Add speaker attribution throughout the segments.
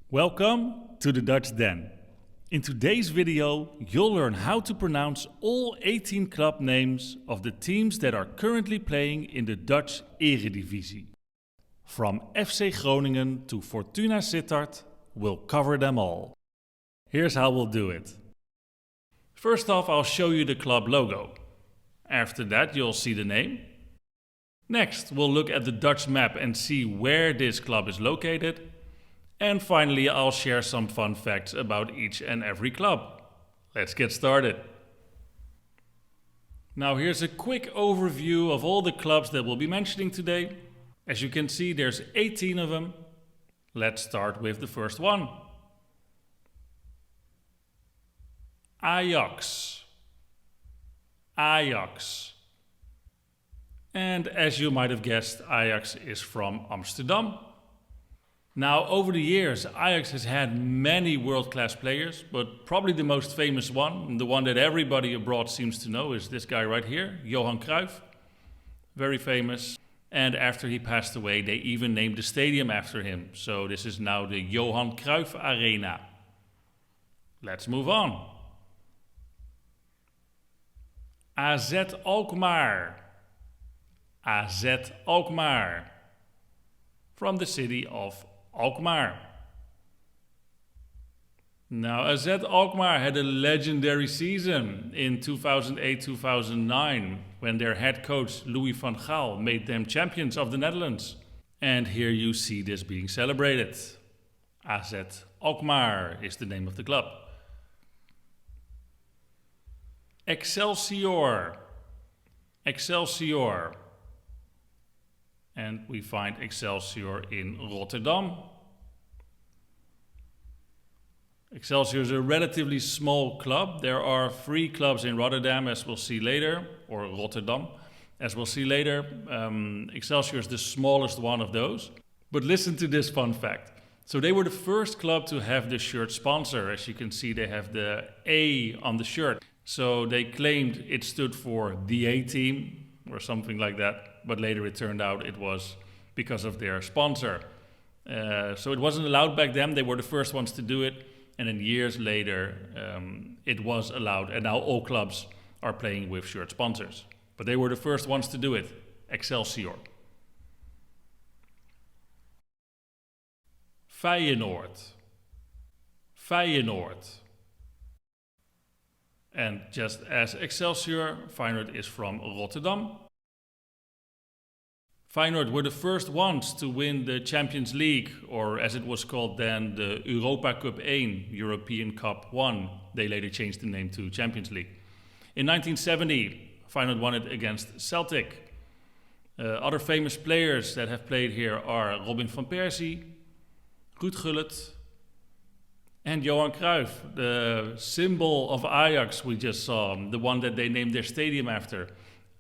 Speaker 1: Welcome to the Dutch Den. In today's video, you'll learn how to pronounce all 18 club names of the teams that are currently playing in the Dutch Eredivisie. From FC Groningen to Fortuna Sittard, we'll cover them all. Here's how we'll do it. First off, I'll show you the club logo. After that, you'll see the name. Next, we'll look at the Dutch map and see where this club is located. And finally, I'll share some fun facts about each and every club. Let's get started. Now here's a quick overview of all the clubs that we'll be mentioning today. As you can see, there's 18 of them. Let's start with the first one. Ajax. Ajax. And as you might have guessed, Ajax is from Amsterdam. Now, over the years, Ajax has had many world-class players, but probably the most famous one, the one that everybody abroad seems to know, is this guy right here, Johan Cruyff. Very famous. And after he passed away, they even named the stadium after him. So this is now the Johan Cruyff Arena. Let's move on. AZ Alkmaar. AZ Alkmaar. From the city of Alkmaar. Now, AZ Alkmaar had a legendary season in 2008-2009 when their head coach Louis van Gaal made them champions of the Netherlands. And here you see this being celebrated. AZ Alkmaar is the name of the club. Excelsior. Excelsior. And we find Excelsior in Rotterdam. Excelsior is a relatively small club. There are 3 clubs in Rotterdam, as we'll see later, or Rotterdam, as we'll see later. Excelsior is the smallest one of those. But listen to this fun fact. So they were the first club to have the shirt sponsor. As you can see, they have the A on the shirt. So they claimed it stood for the A team or something like that. But later it turned out it was because of their sponsor. So it wasn't allowed back then. They were the first ones to do it. And then years later, it was allowed. And now all clubs are playing with shirt sponsors. But they were the first ones to do it. Excelsior. Feyenoord. Feyenoord. And just as Excelsior, Feyenoord is from Rotterdam. Feyenoord were the first ones to win the Champions League, or as it was called then, the Europa Cup 1, European Cup 1. They later changed the name to Champions League. In 1970, Feyenoord won it against Celtic. Other famous players that have played here are Robin van Persie, Ruud Gullit, and Johan Cruyff, the symbol of Ajax we just saw, the one that they named their stadium after,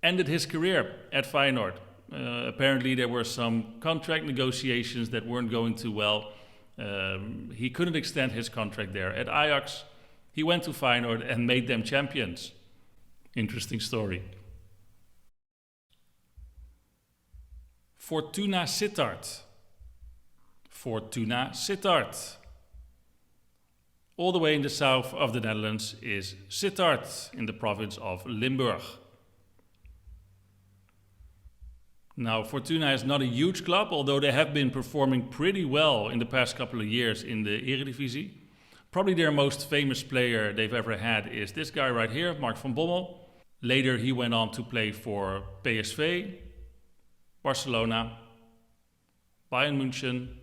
Speaker 1: ended his career at Feyenoord. Apparently there were some contract negotiations that weren't going too well. He couldn't extend his contract there at Ajax. He went to Feyenoord and made them champions. Interesting story. Fortuna Sittard. Fortuna Sittard. All the way in the south of the Netherlands is Sittard in the province of Limburg. Now, Fortuna is not a huge club, although they have been performing pretty well in the past couple of years in the Eredivisie. Probably their most famous player they've ever had is this guy right here, Mark van Bommel. Later he went on to play for PSV, Barcelona, Bayern München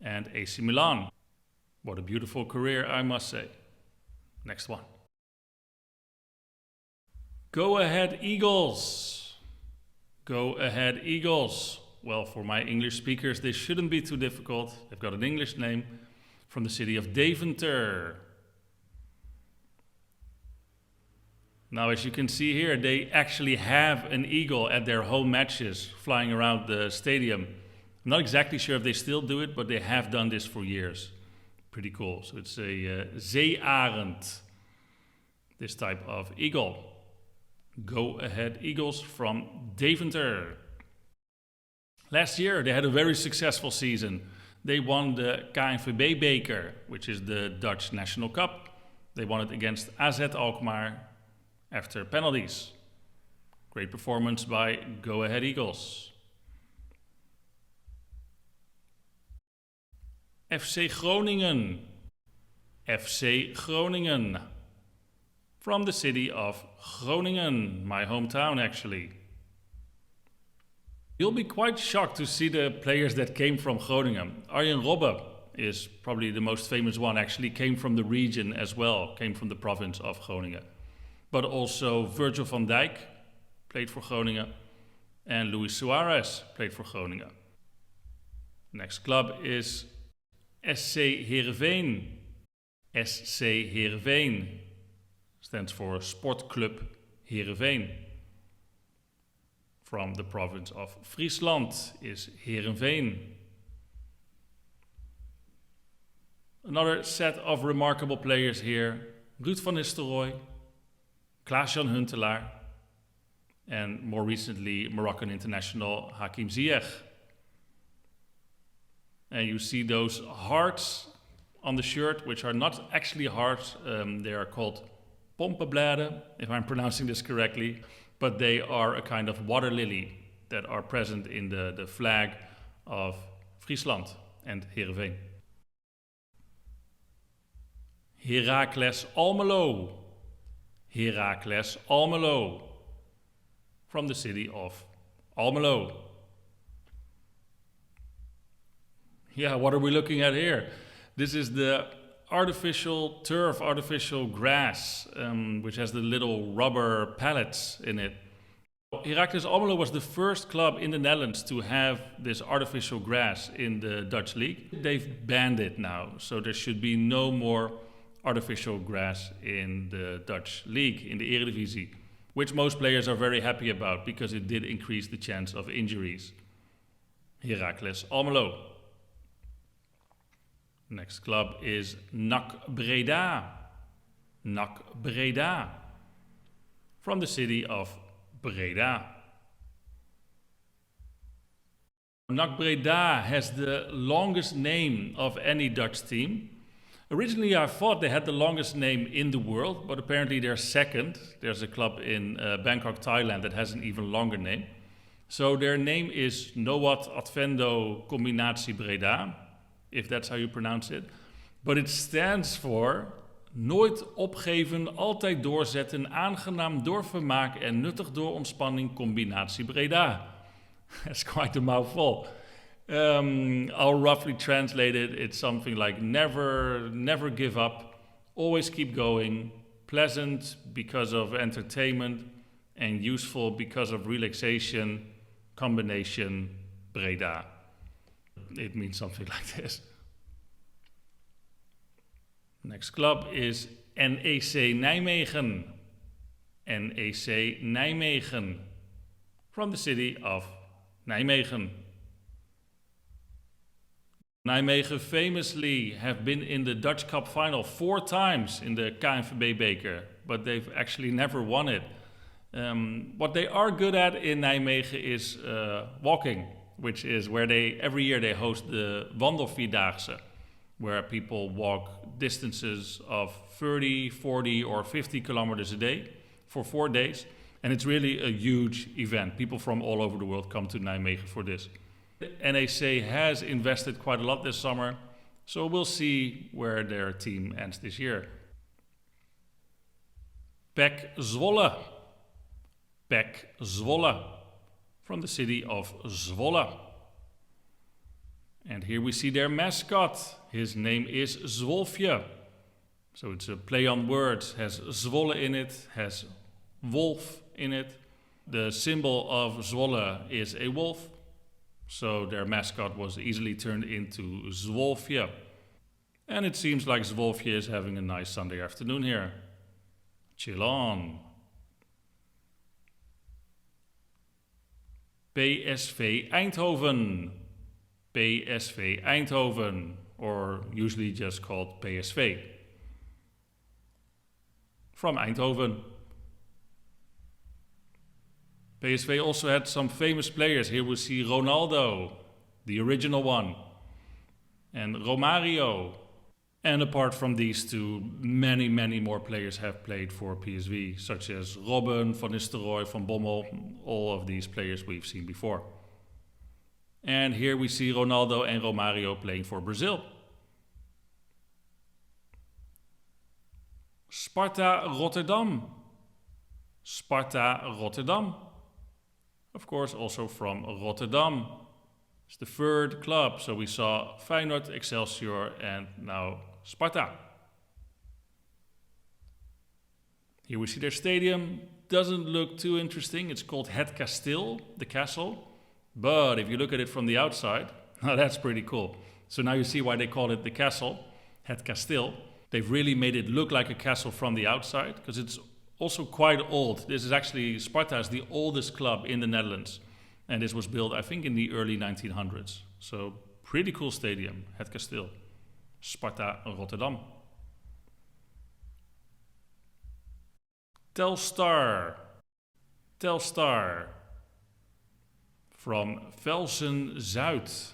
Speaker 1: and AC Milan. What a beautiful career, I must say. Next one. Go Ahead Eagles. Go Ahead Eagles. Well, for my English speakers, this shouldn't be too difficult. They've got an English name from the city of Deventer. Now, as you can see here, they actually have an eagle at their home matches flying around the stadium. I'm not exactly sure if they still do it, but they have done this for years. Pretty cool. So it's a zeearend, this type of eagle. Go Ahead Eagles from Deventer. Last year they had a very successful season. They won the KNVB Beker, which is the Dutch National Cup. They won it against AZ Alkmaar after penalties. Great performance by Go Ahead Eagles. FC Groningen. FC Groningen. From the city of Groningen, my hometown actually. You'll be quite shocked to see the players that came from Groningen. Arjen Robben is probably the most famous one, actually came from the region as well, came from the province of Groningen. But also Virgil van Dijk played for Groningen and Luis Suarez played for Groningen. Next club is SC Heerenveen. SC Heerenveen stands for Sportclub Heerenveen. From the province of Friesland is Heerenveen. Another set of remarkable players here. Ruud van Nistelrooy, Klaas-Jan Huntelaar, and more recently Moroccan international Hakim Ziyech. And you see those hearts on the shirt, which are not actually hearts. They are called pompenbladen, if I'm pronouncing this correctly. But they are a kind of water lily that are present in the flag of Friesland and Heerenveen. Heracles Almelo. Heracles Almelo. From the city of Almelo. Yeah, what are we looking at here? This is the artificial turf, artificial grass, which has the little rubber pallets in it. Heracles Almelo was the first club in the Netherlands to have this artificial grass in the Dutch league. They've banned it now, so there should be no more artificial grass in the Dutch league, in the Eredivisie, which most players are very happy about because it did increase the chance of injuries. Heracles Almelo. Next club is NAC Breda. NAC Breda. From the city of Breda. NAC Breda has the longest name of any Dutch team. Originally I thought they had the longest name in the world, but apparently they're second. There's a club in Bangkok, Thailand that has an even longer name. So their name is Noat Advendo Combinatie Breda, if that's how you pronounce it. But it stands for nooit opgeven, altijd doorzetten, aangenaam door vermaak en nuttig door ontspanning, combinatie Breda. That's quite a mouthful. I'll roughly translate it. It's something like never give up, always keep going, pleasant because of entertainment and useful because of relaxation, combination Breda. It means something like this. Next club is NEC Nijmegen. NEC Nijmegen. From the city of Nijmegen. Nijmegen famously have been in the Dutch Cup final 4 times in the KNVB Beker, but they've actually never won it. What they are good at in Nijmegen is walking, which is where every year they host the Wandelvierdaagse, where people walk distances of 30, 40 or 50 kilometers a day for 4 days. And it's really a huge event. People from all over the world come to Nijmegen for this. NEC has invested quite a lot this summer, so we'll see where their team ends this year. PEC Zwolle. PEC Zwolle. From the city of Zwolle. And here we see their mascot. His name is Zwolfje. So it's a play on words. Has Zwolle in it, has wolf in it. The symbol of Zwolle is a wolf. So their mascot was easily turned into Zwolfje. And it seems like Zwolfje is having a nice Sunday afternoon here. Chill on. PSV Eindhoven. PSV Eindhoven, or usually just called PSV. From Eindhoven. PSV also had some famous players. Here we see Ronaldo, the original one. and Romario. And apart from these two, many, many more players have played for PSV, such as Robben, Van Nistelrooy, Van Bommel, all of these players we've seen before. And here we see Ronaldo and Romario playing for Brazil. Sparta Rotterdam. Sparta Rotterdam. Of course, also from Rotterdam. It's the third club, so we saw Feyenoord, Excelsior, and now Sparta. Here we see their stadium. Doesn't look too interesting. It's called Het Kasteel, the castle. But if you look at it from the outside, that's pretty cool. So now you see why they call it the castle, Het Kasteel. They've really made it look like a castle from the outside, because it's also quite old. This is actually, Sparta is the oldest club in the Netherlands. And this was built, I think, in the early 1900s. So, pretty cool stadium, Het Kasteel. Sparta Rotterdam. Telstar. Telstar. From Velsen-Zuid.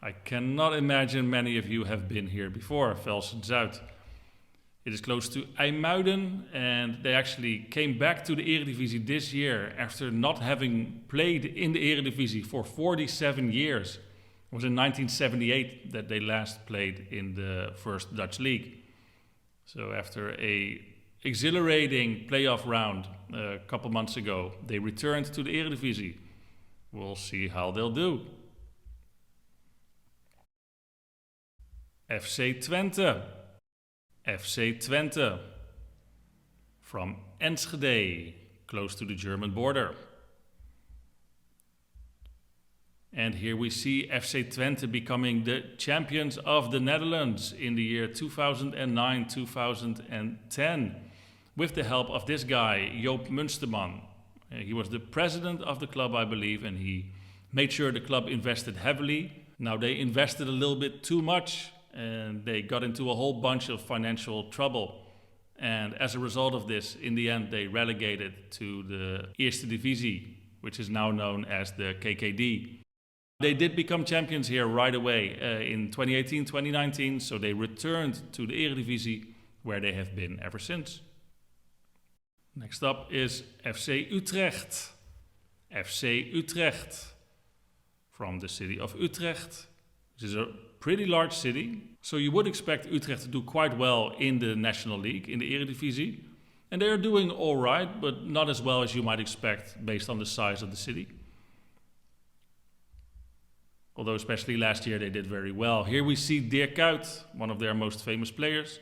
Speaker 1: I cannot imagine many of you have been here before, Velsen-Zuid. It is close to IJmuiden, and they actually came back to the Eredivisie this year after not having played in the Eredivisie for 47 years. It was in 1978 that they last played in the first Dutch league. So after a exhilarating playoff round a couple months ago, they returned to the Eredivisie. We'll see how they'll do. FC Twente. FC Twente. From Enschede, close to the German border. And here we see FC Twente becoming the champions of the Netherlands in the year 2009-2010 with the help of this guy, Joop Munsterman. He was the president of the club, I believe, and he made sure the club invested heavily. Now they invested a little bit too much and they got into a whole bunch of financial trouble. And as a result of this, in the end, they relegated to the Eredivisie, which is now known as the KKD. They did become champions here right away in 2018-2019, so they returned to the Eredivisie, where they have been ever since. Next up is FC Utrecht. FC Utrecht, from the city of Utrecht, which is a pretty large city. So you would expect Utrecht to do quite well in the National League, in the Eredivisie. And they are doing all right, but not as well as you might expect based on the size of the city. Although especially last year they did very well. Here we see Dirk Kuyt, one of their most famous players.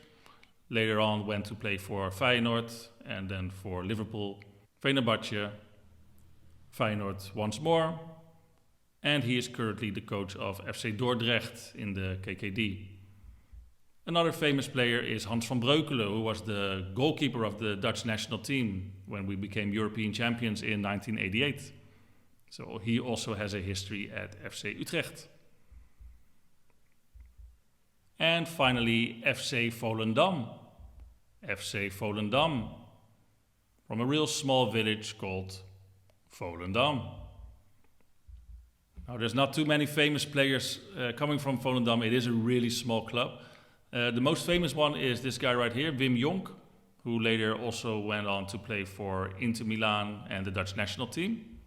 Speaker 1: Later on went to play for Feyenoord and then for Liverpool, Fenerbahce, Feyenoord once more. And he is currently the coach of FC Dordrecht in the KKD. Another famous player is Hans van Breukelen, who was the goalkeeper of the Dutch national team when we became European champions in 1988. So he also has a history at FC Utrecht. And finally, FC Volendam. FC Volendam, from a real small village called Volendam. Now, there's not too many famous players coming from Volendam. It is a really small club. The most famous one is this guy right here, Wim Jonk, who later also went on to play for Inter Milan and the Dutch national team.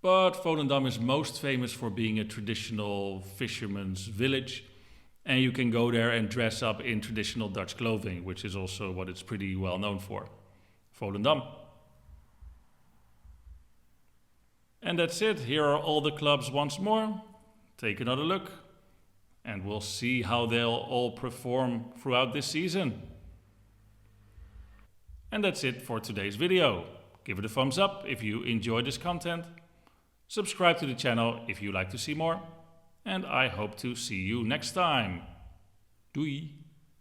Speaker 1: But Volendam is most famous for being a traditional fisherman's village. And you can go there and dress up in traditional Dutch clothing, which is also what it's pretty well known for. Volendam. And that's it. Here are all the clubs once more. Take another look. And we'll see how they'll all perform throughout this season. And that's it for today's video. Give it a thumbs up if you enjoyed this content. Subscribe to the channel if you like to see more. And I hope to see you next time. Doei!